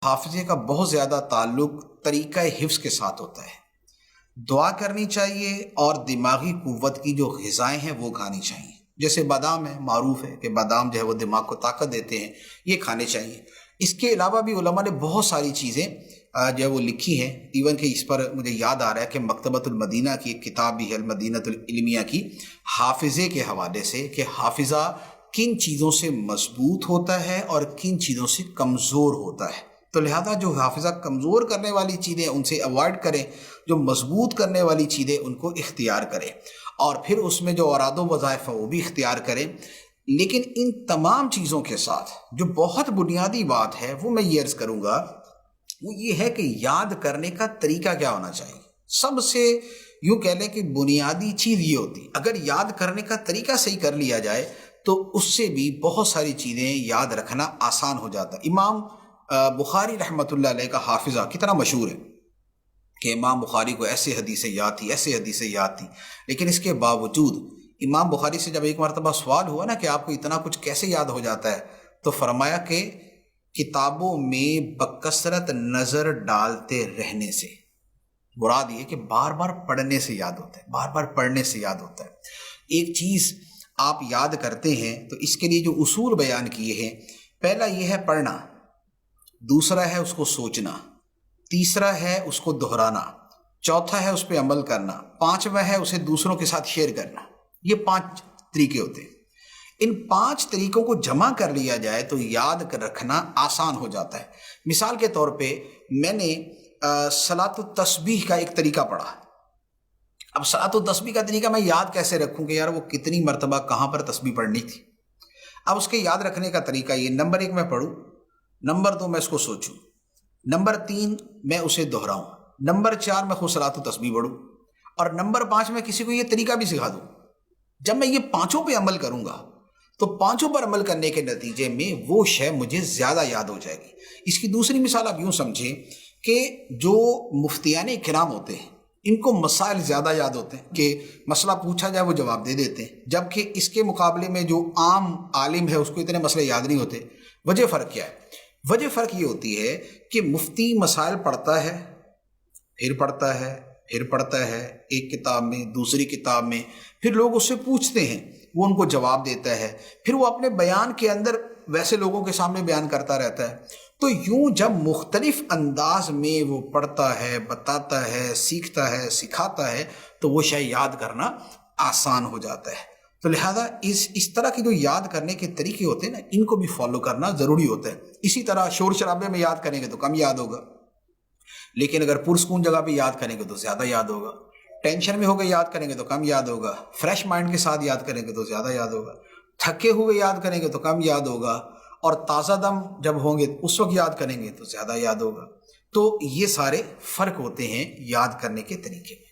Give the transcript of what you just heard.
حافظے کا بہت زیادہ تعلق طریقہ حفظ کے ساتھ ہوتا ہے۔ دعا کرنی چاہیے اور دماغی قوت کی جو غذائیں ہیں وہ کھانی چاہیے، جیسے بادام ہے، معروف ہے کہ بادام جو ہے وہ دماغ کو طاقت دیتے ہیں، یہ کھانے چاہیے۔ اس کے علاوہ بھی علماء نے بہت ساری چیزیں جو ہے وہ لکھی ہیں، ایون کہ اس پر مجھے یاد آ رہا ہے کہ مکتبۃ المدینہ کی ایک کتاب بھی ہے، المدینۃ العلمیہ کی، حافظے کے حوالے سے، کہ حافظہ کن چیزوں سے مضبوط ہوتا ہے اور کن چیزوں سے کمزور ہوتا ہے۔ تو لہذا جو حافظہ کمزور کرنے والی چیزیں ان سے اوائڈ کریں، جو مضبوط کرنے والی چیزیں ان کو اختیار کریں، اور پھر اس میں جو اوراد و وظائف ہیں وہ بھی اختیار کریں۔ لیکن ان تمام چیزوں کے ساتھ جو بہت بنیادی بات ہے وہ میں یہ عرض کروں گا، وہ یہ ہے کہ یاد کرنے کا طریقہ کیا ہونا چاہیے۔ سب سے یوں کہہ لیں کہ بنیادی چیز یہ ہوتی، اگر یاد کرنے کا طریقہ صحیح کر لیا جائے تو اس سے بھی بہت ساری چیزیں یاد رکھنا آسان ہو جاتا ہے۔ امام بخاری رحمۃ اللہ علیہ کا حافظہ کتنا مشہور ہے کہ امام بخاری کو ایسے حدیثیں یاد تھی، ایسے حدیثیں یاد تھی، لیکن اس کے باوجود امام بخاری سے جب ایک مرتبہ سوال ہوا نا کہ آپ کو اتنا کچھ کیسے یاد ہو جاتا ہے، تو فرمایا کہ کتابوں میں بکثرت نظر ڈالتے رہنے سے، مراد یہ کہ بار بار پڑھنے سے یاد ہوتا ہے، بار بار پڑھنے سے یاد ہوتا ہے۔ ایک چیز آپ یاد کرتے ہیں تو اس کے لیے جو اصول بیان کیے ہیں، پہلا یہ ہے پڑھنا، دوسرا ہے اس کو سوچنا، تیسرا ہے اس کو دہرانا، چوتھا ہے اس پہ عمل کرنا، پانچواں ہے اسے دوسروں کے ساتھ شیئر کرنا۔ یہ 5 طریقے ہوتے ہیں۔ ان 5 طریقوں کو جمع کر لیا جائے تو یاد رکھنا آسان ہو جاتا ہے۔ مثال کے طور پہ میں نے صلاۃ التسبیح کا ایک طریقہ پڑھا۔ اب صلاۃ التسبیح کا طریقہ میں یاد کیسے رکھوں کہ یار وہ کتنی مرتبہ کہاں پر تسبیح پڑھنی تھی۔ اب اس کے یاد رکھنے کا طریقہ یہ، نمبر 1 میں پڑھوں، نمبر 2 میں اس کو سوچوں، نمبر 3 میں اسے دہراؤں، نمبر 4 میں خود صلاۃ التسبیح پڑھوں، اور نمبر 5 میں کسی کو یہ طریقہ بھی سکھا دوں۔ جب میں یہ 5 پہ عمل کروں گا تو 5 پر عمل کرنے کے نتیجے میں وہ شے مجھے زیادہ یاد ہو جائے گی۔ اس کی دوسری مثال آپ یوں سمجھیں کہ جو مفتیان کرام ہوتے ہیں ان کو مسائل زیادہ یاد ہوتے ہیں، کہ مسئلہ پوچھا جائے وہ جواب دے دیتے ہیں، جبکہ اس کے مقابلے میں جو عام عالم ہے اس کو اتنے مسئلے یاد نہیں ہوتے۔ وجہ فرق کیا ہے؟ وجہ فرق یہ ہوتی ہے کہ مفتی مسائل پڑھتا ہے، پھر پڑھتا ہے، پھر پڑھتا ہے، ایک کتاب میں، دوسری کتاب میں، پھر لوگ اس سے پوچھتے ہیں، وہ ان کو جواب دیتا ہے، پھر وہ اپنے بیان کے اندر ویسے لوگوں کے سامنے بیان کرتا رہتا ہے۔ تو یوں جب مختلف انداز میں وہ پڑھتا ہے، بتاتا ہے، سیکھتا ہے، سکھاتا ہے، تو وہ شے یاد کرنا آسان ہو جاتا ہے۔ تو لہذا اس طرح کے جو یاد کرنے کے طریقے ہوتے ہیں نا، ان کو بھی فالو کرنا ضروری ہوتا ہے۔ اسی طرح شور شرابے میں یاد کریں گے تو کم یاد ہوگا، لیکن اگر پرسکون جگہ پہ یاد کریں گے تو زیادہ یاد ہوگا۔ ٹینشن میں ہو کے یاد کریں گے تو کم یاد ہوگا، فریش مائنڈ کے ساتھ یاد کریں گے تو زیادہ یاد ہوگا، تھکے ہوئے یاد کریں گے تو کم یاد ہوگا، اور تازہ دم جب ہوں گے اس وقت یاد کریں گے تو زیادہ یاد ہوگا۔ تو یہ سارے فرق ہوتے ہیں یاد کرنے کے طریقے میں۔